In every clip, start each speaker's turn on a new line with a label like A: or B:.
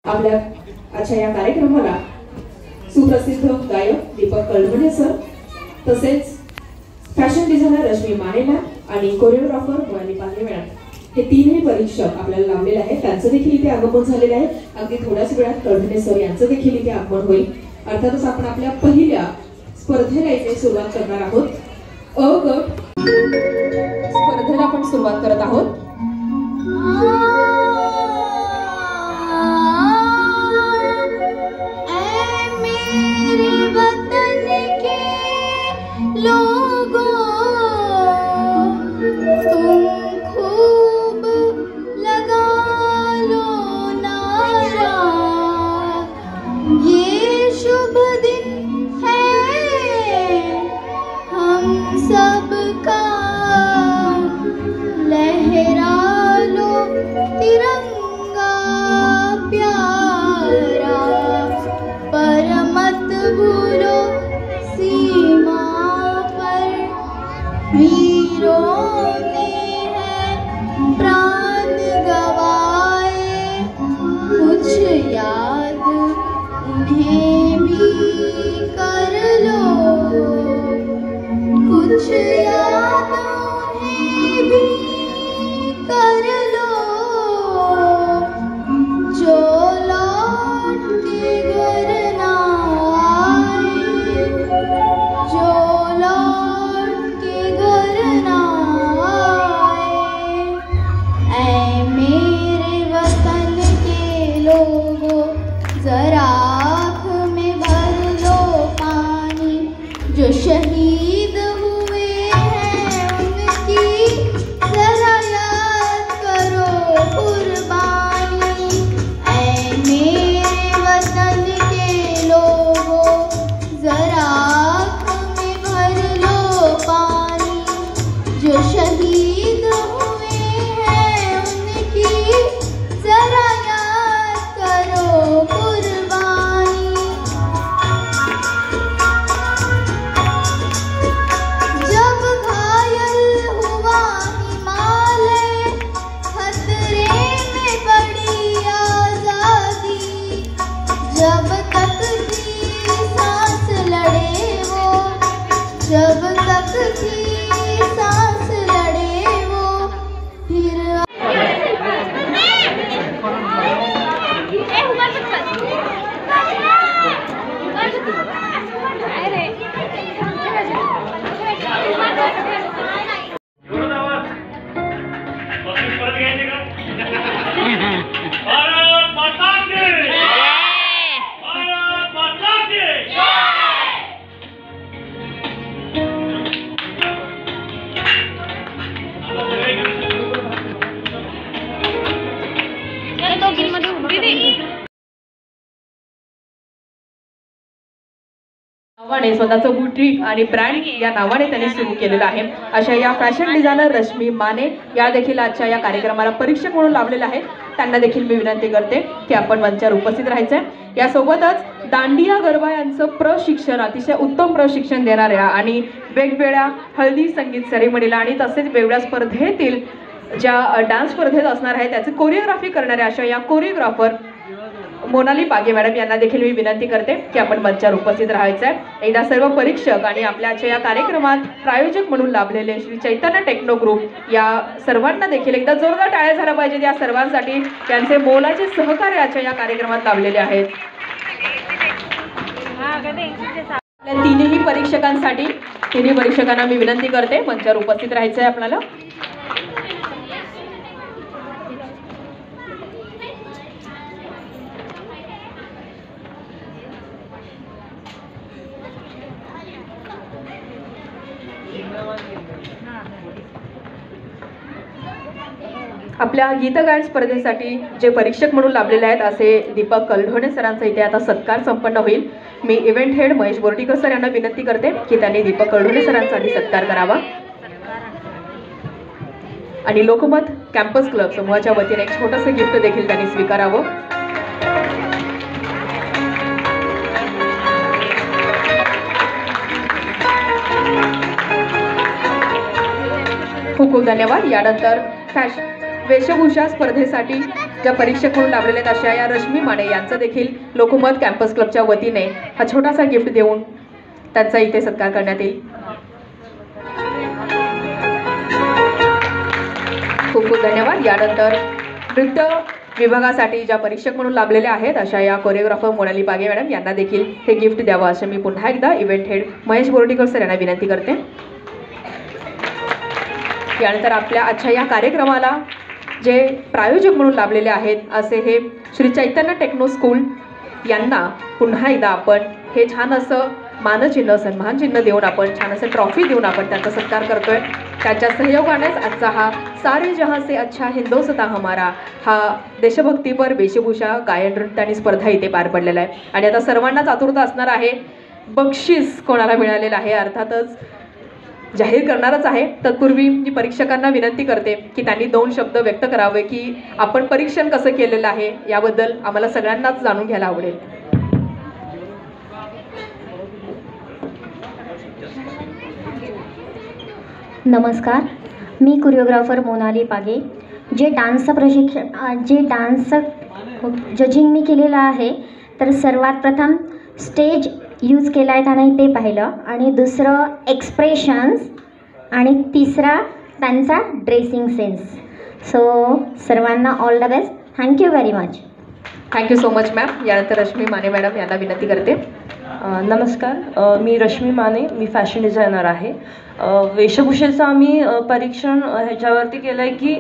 A: आपल्या आजच्या या कार्यक्रमाला सुप्रसिद्ध गायक दीपक कळवणे सर, तसेच fashion designer Rashmi Mane ma'am आणि कोरिओग्राफर मोनाली पांगे मॅडम हे तीनही परीक्षक आपल्याला लाभलेले आहेत. त्यांचं देखील इथे आगमन झालेलं आहे. अगदी थोड्याच वेळात कळवणे सर यांचं देखील इथे आगमन होईल. अर्थातच आपण आपल्या पहिल्या स्पर्धेला इथे सुरुवात करणार आहोत. अ गट स्पर्धेला आपण सुरुवात करत आहोत. नावाने स्वतःचं बुटीक आणि ब्रँड या नावाने त्यांनी सुरू केलेलं आहे. अशा या फॅशन डिझायनर रश्मी माने या देखील आजच्या या कार्यक्रमाला परीक्षक म्हणून लाभलेल्या आहेत. त्यांना देखील मी विनंती करते की आपण मंचावर उपस्थित राहायचंय. यासोबतच दांडिया गरबा यांचं प्रशिक्षण, अतिशय उत्तम प्रशिक्षण देणाऱ्या आणि वेगवेगळ्या हळदी संगीत सेरेमनीला आणि तसेच वेगवेगळ्या स्पर्धेतील ज्या डान्स स्पर्धेत असणार आहे त्याची कोरिओग्राफी करणाऱ्या अशा या कोरिओग्राफर मोनाली पागे मॅडम यांना देखील मी विनंती करते की आपण मंचावर उपस्थित राहायचं आहे. एकदा सर्व परीक्षक आणि आपल्याच्या या कार्यक्रमात प्रायोजक म्हणून लाभलेले श्री चैतन्य टेक्नो ग्रुप या सर्वांना देखील एकदा जोरदार टाळ्या झाल्या पाहिजेत या सर्वांसाठी. त्यांचे मोलाचे सहकार्य आजच्या या कार्यक्रमात लाभलेले आहेत. आपल्या तिन्ही परीक्षकांसाठी तिन्ही परीक्षकांना मी विनंती करते मंचावर उपस्थित राहायचं आहे आपल्याला. आपल्या गीतगायन स्पर्धेसाठी जे परीक्षक म्हणून लाभलेले आहेत असे दीपक कळवणे सरांचा इथे आता सत्कार संपन्न होईल. मी event head Mahesh Bordikar sir यांना विनंती करते की त्यांनी दीपक कळवणे सरांचा आधी सत्कार करावा आणि लोकमत कॅम्पस क्लब समूहाच्या वतीने एक छोटंसं गिफ्ट देखील त्यांनी स्वीकारावं. खूप खूप धन्यवाद. यानंतर वेशभूषा स्पर्धेसाठी ज्या परीक्षक म्हणून लाभलेले आहेत अशा या रश्मी माने यांचं देखील लोकमत कॅम्पस क्लबच्या वतीने हा छोटासा गिफ्ट देऊन त्यांचा इथे सत्कार करण्यात येईल. खूप खूप धन्यवाद. यानंतर नृत्य विभागासाठी ज्या परीक्षक म्हणून लाभलेल्या आहेत अशा या कोरिओग्राफर मोनाली पागे मॅडम यांना देखील हे गिफ्ट द्यावं असं मी पुन्हा एकदा event head Mahesh Bordikar sir यांना विनंती करते. यानंतर आपल्या आजच्या या कार्यक्रमाला जे प्रायोजक म्हणून लाभलेले आहेत असे हे श्री चैतन्य टेक्नो स्कूल यांना पुन्हा एकदा आपण हे छान असं मानचिन्ह सन्मान चिन्ह देऊन आपण छान असं ट्रॉफी देऊन आपण त्यांचा सत्कार करतोय. त्यांच्या सहयोगानेच आजचा हा सारे जहां से अच्छा हिंदोस्तां हमारा हा देशभक्तीपर वेशभूषा गायन नृत्य आणि स्पर्धा इथे पार पडलेला आहे. आणि आता सर्वांनाच आतुरता असणार आहे बक्षीस कोणाला मिळालेलं आहे अर्थातच जाहीर करणारच आहे. तत्पूर्वी मी परीक्षकांना विनंती करते की त्यांनी 2 शब्द व्यक्त करावे की आपण परीक्षण कसं केलेलं आहे याबद्दल आम्हाला सगळ्यांनाच जाणून घ्यायला आवडेल.
B: नमस्कार, मी कोरिओग्राफर मोनाली पागे. जे डान्स जजिंग मी केलेलं आहे तर सर्वात प्रथम स्टेज यूज केला आहे का नाही ते पाहिलं आणि दुसरं एक्सप्रेशन्स आणि तिसरा त्यांचा ड्रेसिंग सेन्स. सो सर्वांना all the best. Thank you very much.
A: Thank you so much ma'am. यानंतर रश्मी माने मॅडम यांना विनंती करते.
C: नमस्कार, मी रश्मी माने, मी फॅशन डिझायनर आहे. वेशभूषेचं आम्ही परीक्षण ह्याच्यावरती केलं आहे की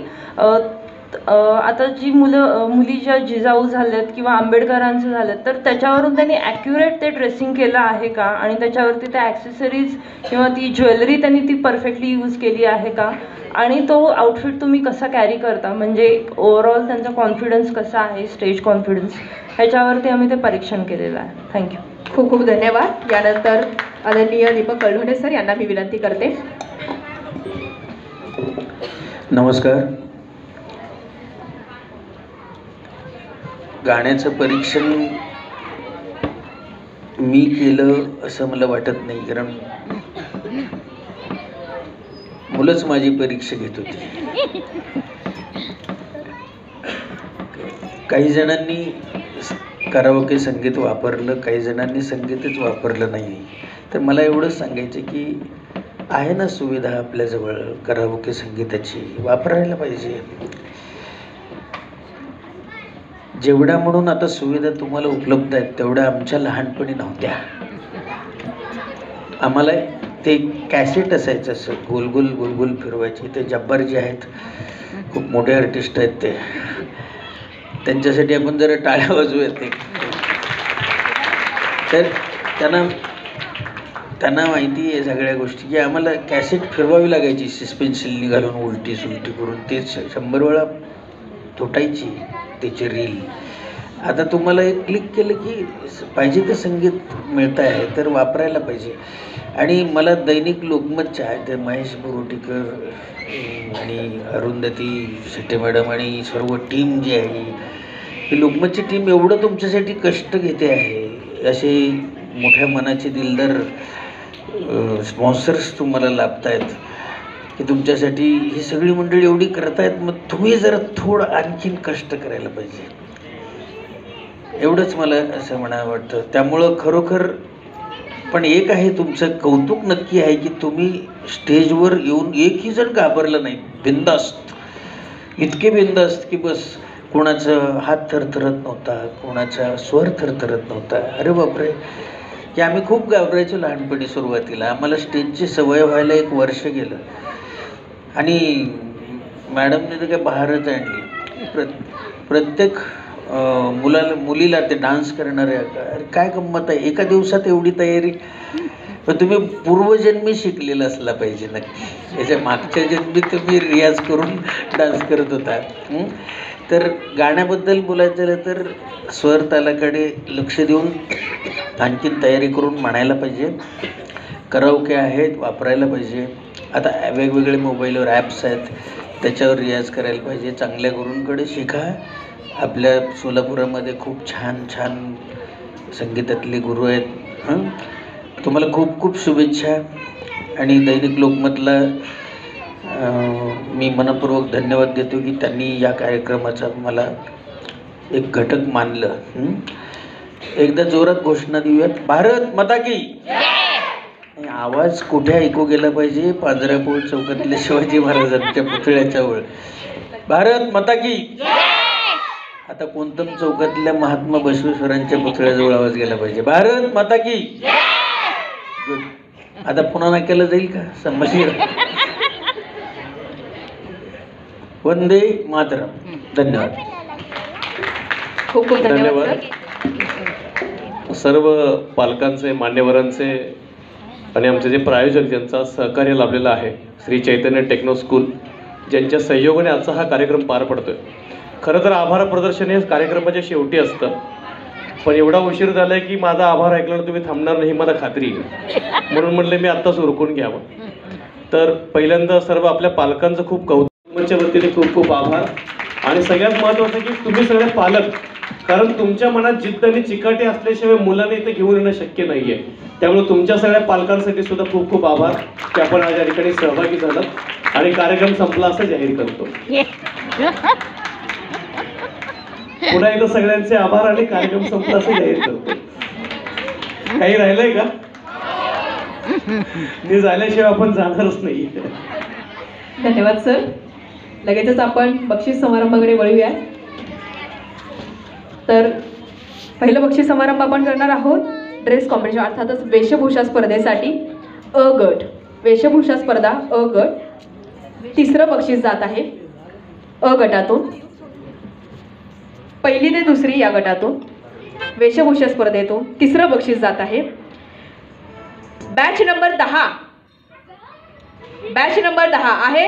C: आता जी मुली ज्या जिजाऊ झाल्यात किंवा आंबेडकरांचं झालं तर त्याच्यावरून त्यांनी ॲक्युरेट ते ड्रेसिंग केलं आहे का आणि त्याच्यावरती त्या ॲक्सेसरीज किंवा ती ज्वेलरी त्यांनी ती परफेक्टली यूज केली आहे का आणि तो आउटफिट तुम्ही कसा कॅरी करता म्हणजे ओव्हरऑल त्यांचा कॉन्फिडन्स कसा आहे, स्टेज कॉन्फिडन्स, ह्याच्यावरती आम्ही ते परीक्षण केलेलं आहे. थँक्यू.
A: खूप खूप धन्यवाद. यानंतर आदरणीय दीपक कळढोणे सर यांना मी विनंती करते.
D: नमस्कार. गाण्याचं परीक्षण मी केलं असं मला वाटत नाही कारण मुलंच माझी परीक्षा घेत होती. काही जणांनी कराओके संगीत वापरलं, काही जणांनी संगीतच वापरलं नाही. तर मला एवढंच सांगायचं की आहे ना सुविधा आपल्याजवळ कराओके संगीताची, वापरायला पाहिजे. जेवढ्या म्हणून आता सुविधा तुम्हाला उपलब्ध आहेत तेवढ्या आमच्या लहानपणी नव्हत्या. आम्हाला ते कॅसेट असायचं असं गोलगोल गोलगोल फिरवायचे. ते जब्बार जे आहेत खूप मोठे आर्टिस्ट आहेत ते, त्यांच्यासाठी आपण जरा टाळ्या वाजवूयात. तर त्यांना माहिती आहे सगळ्या गोष्टी की आम्हाला कॅसेट फिरवावी लागायची सस्पेन्शननी घालून उलटी सुलटी करून. ते 100 वेळा तुटायची त्याची रील. आता तुम्हाला एक क्लिक केलं की पाहिजे ते संगीत मिळतं आहे तर वापरायला पाहिजे. आणि मला दैनिक लोकमतच्या ते महेश बोरोटीकर आणि अरुंधती शेट्टे मॅडम आणि सर्व टीम जी आहे ही लोकमतची टीम एवढं तुमच्यासाठी कष्ट घेते आहे. असे मोठ्या मनाचे दिलदार स्पॉन्सर्स तुम्हाला लाभत आहेत की तुमच्यासाठी ही सगळी मंडळी एवढी करतायत. मग तुम्ही जरा थोडं आणखीन कष्ट करायला पाहिजे एवढंच मला असं म्हणावं वाटतं. त्यामुळं खरोखर पण एक आहे तुमचं कौतुक नक्की आहे की तुम्ही स्टेजवर येऊन एकही जण घाबरलं नाही. बिंदास्त, इतके बिंदास्त की बस कोणाचं हात थरथरत नव्हता, कोणाचा स्वर थरथरत नव्हता. अरे बापरे, की आम्ही खूप घाबरायचो लहानपणी. सुरुवातीला आम्हाला स्टेजची सवय व्हायला 1 वर्ष गेलं आणि मॅडमने तर काय बहारच आणली. प्रत्येक मुलीला ते डान्स करणाऱ्या काय गंमत आहे. एका दिवसात एवढी तयारी. पण तुम्ही पूर्वजन्मी शिकलेला असला पाहिजे नक्की. याच्या मागच्या जन्मी तुम्ही रियाज करून डान्स करत होता. तर गाण्याबद्दल बोलायचं झालं तर स्वर तालाकडे लक्ष देऊन आणखीन तयारी करून म्हणायला पाहिजे. कराओके आहेत, वापरायला पाहिजे. आता वेगवेगळे मोबाईलवर ॲप्स आहेत, त्याच्यावर रियाज करायला पाहिजे. चांगल्या गुरूंकडे शिका. आपल्या सोलापुरामध्ये खूप छान छान संगीतातले गुरु आहेत. तुम्हाला खूप खूप शुभेच्छा. आणि दैनिक लोकमतला मी मनपूर्वक धन्यवाद देतो की त्यांनी या कार्यक्रमाचा मला एक घटक मानलं. एकदा जोरात घोषणा देऊयात. भारत माता की. आवाज कुठे ऐकू गेला पाहिजे? पांजरापूर चौकातल्या शिवाजी महाराजांच्या पुतळ्याच्या वर भारत माता की. आता कोणतम चौकातल्या महात्मा बसवेश्वरांच्या पुतळ्याजवळ आवाज गेला पाहिजे. भारत माता की. गुड. आता पुन्हा नाही केलं जाईल का? संभाषण. वंदे मातरम. धन्यवाद.
A: खूप खूप धन्यवाद सर.
E: सर्व पालकांचे, मान्यवरांचे आणि आमचे जे प्रायोजक ज्यांचा सहकार्य लाभलेलं आहे, श्री चैतन्य टेक्नो स्कूल, ज्यांच्या सहयोगाने आजचा हा कार्यक्रम पार पडतोय. खरं तर आभार प्रदर्शन हे कार्यक्रमाच्या शेवटी असतं, पण एवढा उशीर झाला आहे की माझा आभार ऐकल्यावर तुम्ही थांबणार नाही मला खात्री आहे, म्हणून म्हणले मी आत्ताच उरकून घ्यावं. तर पहिल्यांदा सर्व आपल्या पालकांचं खूप कौतुकाच्या वतीने खूप खूप आभार. आणि सगळ्यात महत्त्वाचं की तुम्ही सगळे पालक, कारण तुमच्या मनात जिद्द आणि चिकाटी असल्याशिवाय मुलांना इथे घेऊन येणं शक्य नाही आहे. त्यामुळे तुमच्या सगळ्या पालकांसाठी सुद्धा खूप खूप आभार की आपण आज या ठिकाणी सहभागी झालात. आणि कार्यक्रम संपला असं जाहीर करतो. पुन्हा एकदा सगळ्यांचे आभार आणि कार्यक्रम संपला असं जाहीर करतो. काही राहिलंय का? मी झाल्याशिवाय आपण जाणारच नाही.
A: धन्यवाद सर. लगेचच आपण बक्षीस समारंभाकडे वळूया. तर पहिलं बक्षीस समारंभ आपण करणार आहोत ड्रेस कॉम्पिटिशन, अर्थातच वेशभूषा स्पर्धेसाठी अ गट. वेशभूषा स्पर्धा अ गट. तिसरं बक्षीस जात आहे अ गटातून. पहिली ते दुसरी या गटातून वेशभूषा स्पर्धेतून तिसरं बक्षीस जात आहे बॅच नंबर 10. बॅच नंबर 10 आहे.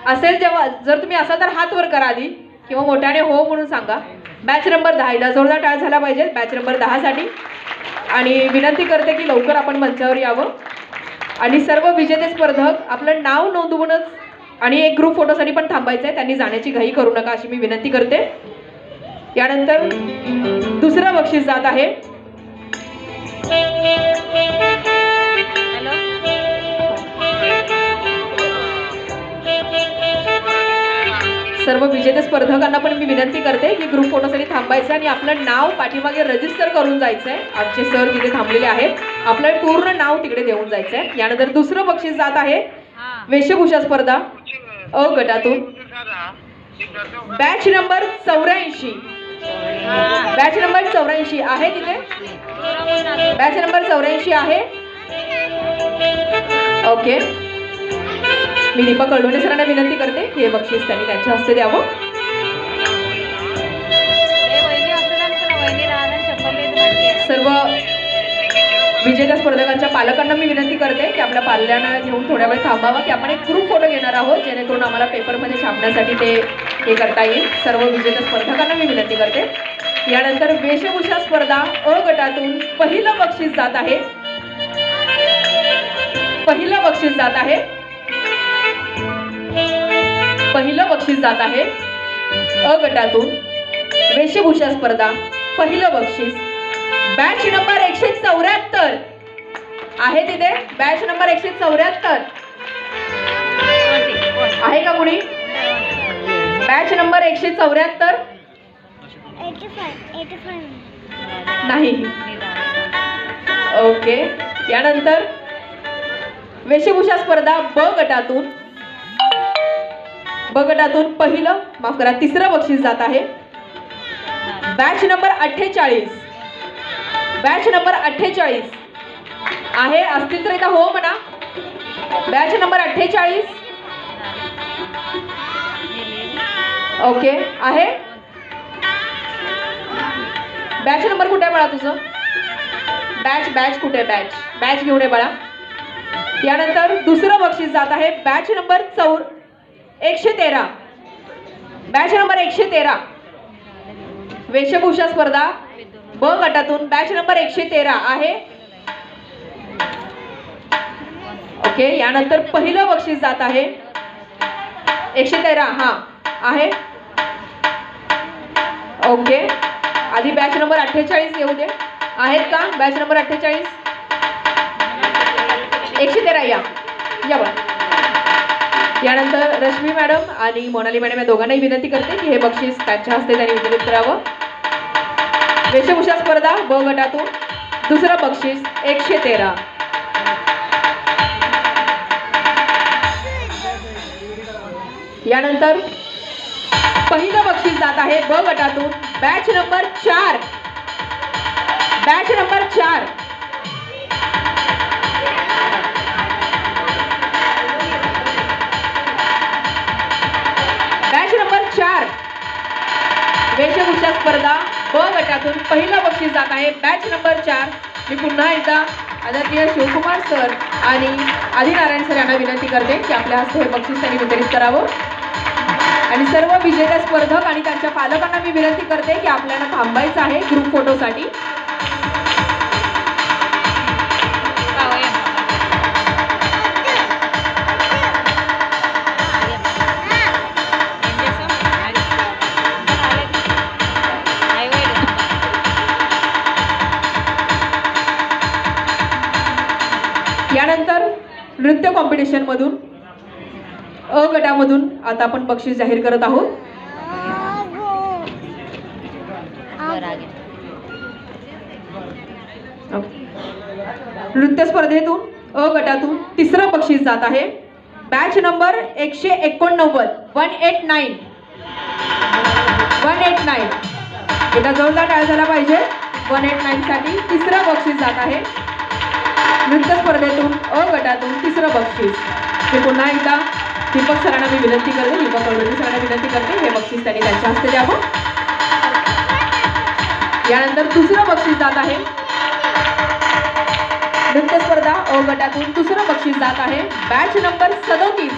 A: असेल जेव्हा, जर तुम्ही असाल तर हात वर करा आधी किंवा मोठ्याने हो म्हणून सांगा. बॅच नंबर 10 ला जोरदार टाळ झाला पाहिजे बॅच नंबर 10 साठी. आणि विनंती करते की लवकर आपण मंचावर यावं. आणि सर्व विजेते स्पर्धक आपलं नाव नोंदवूनच आणि एक ग्रुप फोटोसाठी पण थांबायचं आहे, त्यांनी जाण्याची घाई करू नका अशी मी विनंती करते. यानंतर दुसरं बक्षीस जात आहे सर्व विजेते स्पर्धकांना पण मी विनंती करते की ग्रुप फोटोसाठी थांबायचं आणि आपलं नाव पाठीमागे रजिस्टर करून जायचं आहे. आमचे सर तिथे थांबलेले आहेत, आपलं पूर्ण नाव तिकडे देऊन जायचं आहे. यानंतर दुसरं बक्षीस जात आहे वेशभूषा स्पर्धा अ गटातून बॅच नंबर 84. बॅच नंबर 84 आहे तिथे. बॅच नंबर 84 आहे. ओके. मी दीपक कळवणे सरांना विनंती करते की हे बक्षीस त्यांनी त्यांच्या हस्ते द्यावं. सर्व विजेत्या स्पर्धकांच्या पालकांना मी विनंती करते की आपल्या पाल्यांना घेऊन थोड्या वेळ थांबावा की आपण एक ग्रुप फोटो घेणार आहोत, जेणेकरून आम्हाला पेपरमध्ये छापण्यासाठी ते हे करता येईल. सर्व विजेत्या स्पर्धकांना मी विनंती करते. यानंतर वेशभूषा स्पर्धा अ गटातून पहिलं बक्षीस जात आहे. पहिलं बक्षीस जात आहे. पहिलं बक्षीस जात आहे अ गटातून वेशभूषा स्पर्धा. पहिलं बक्षीस बॅच नंबर 174 आहे तिथे. बॅच नंबर 174 आहे का कुणी? बॅच नंबर 174 नाही. ओके. यानंतर वेशभूषा स्पर्धा ब गटातून पहिलं, माफ करा, तिसरं बक्षीस जात आहे बॅच नंबर 48. बॅच नंबर 48 आहे. असतील तर इथं हो म्हणा. बॅच नंबर 48 ओके आहे. बॅच नंबर कुठे आहे बाळा तुझं? बॅच कुठे? बॅच घेऊन ये बाळा. यानंतर दुसरं बक्षीस जात आहे बॅच नंबर 113. बॅच नंबर 113 वेशभूषा स्पर्धा ब गटातून बॅच नंबर 113 आहे. ओके. यानंतर पहिलं बक्षीस जात आहे 113 हा आहे. ओके. आधी बॅच नंबर 48 येऊ दे. आहेत का बॅच नंबर 48? 113 या बघा. यानंतर रश्मी मॅडम आणि मोनाली मॅडम या दोघांनाही विनंती करते की हे बक्षीस त्यांच्या हस्ते त्यांनी वितरित करावं. वेशभूषा स्पर्धा ब गटातून दुसरं बक्षीस 113. यानंतर पहिलं बक्षीस जात आहे ब गटातून batch number 4. Batch number 4. Batch number 4 वेशभूषा स्पर्धा ब गटातून पहिलं बक्षीस जात आहे बॅच नंबर 4. मी पुन्हा एकदा आदरणीय शिवकुमार सर आणि आदिनारायण सर यांना विनंती करते की आपल्या हस्ते हे बक्षीस त्यांनी वितरित करावं. आणि सर्व विजेत्या स्पर्धक आणि त्यांच्या पालकांना मी विनंती करते की आपल्याला थांबायचं आहे ग्रुप फोटोसाठी. यानंतर नृत्य कॉम्पिटिशन मधून अ गटामधून आता आपण बक्षीस जाहीर करत आहोत. नृत्य स्पर्धेतून अ गटातून तिसरं बक्षीस जात आहे बॅच नंबर 189. 189. एकदा जोरदार टाळ्या झाला पाहिजे. 189 साठी तिसरं बक्षीस जात आहे नृत्य स्पर्धेतून अ गटातून तिसरं बक्षीस. मी पुन्हा एकदा दीपक सरांना मी विनंती करते, दीपक कळवणी सरांना विनंती करते हे बक्षीस त्यांनी त्यांच्या हस्ते द्यावं. यानंतर दुसरं बक्षीस जात आहे नृत्य स्पर्धा अ गटातून दुसरं बक्षीस जात आहे बॅच नंबर 37.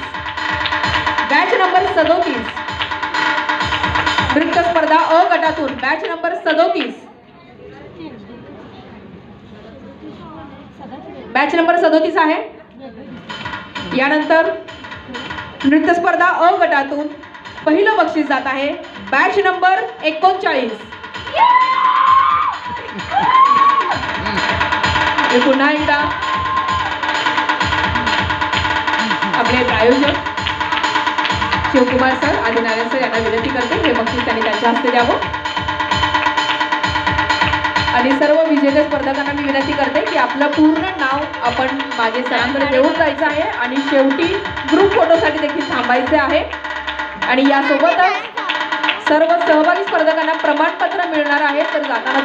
A: बॅच नंबर 37 नृत्य स्पर्धा अ गटातून बॅच नंबर 37. बॅच नंबर 37 आहे. यानंतर नृत्य स्पर्धा अ गटातून पहिलं बक्षीस जात आहे बॅच नंबर 39. मी पुन्हा एकदा आपले प्रायोजक शिवकुमार सर आदिनारायण सर यांना विनंती करते हे बक्षीस त्यांनी त्यांच्या हस्ते द्यावं. आणि सर्व विजेते स्पर्धकांना मी विनंती करते की आपलं पूर्ण नाव आपण मागे सरांकडे देऊन जायचं आहे आणि शेवटी ग्रुप फोटोसाठी देखील थांबायचे आहे. आणि यासोबतच सर्व सहभागी स्पर्धकांना प्रमाणपत्र मिळणार आहे. तर जाताना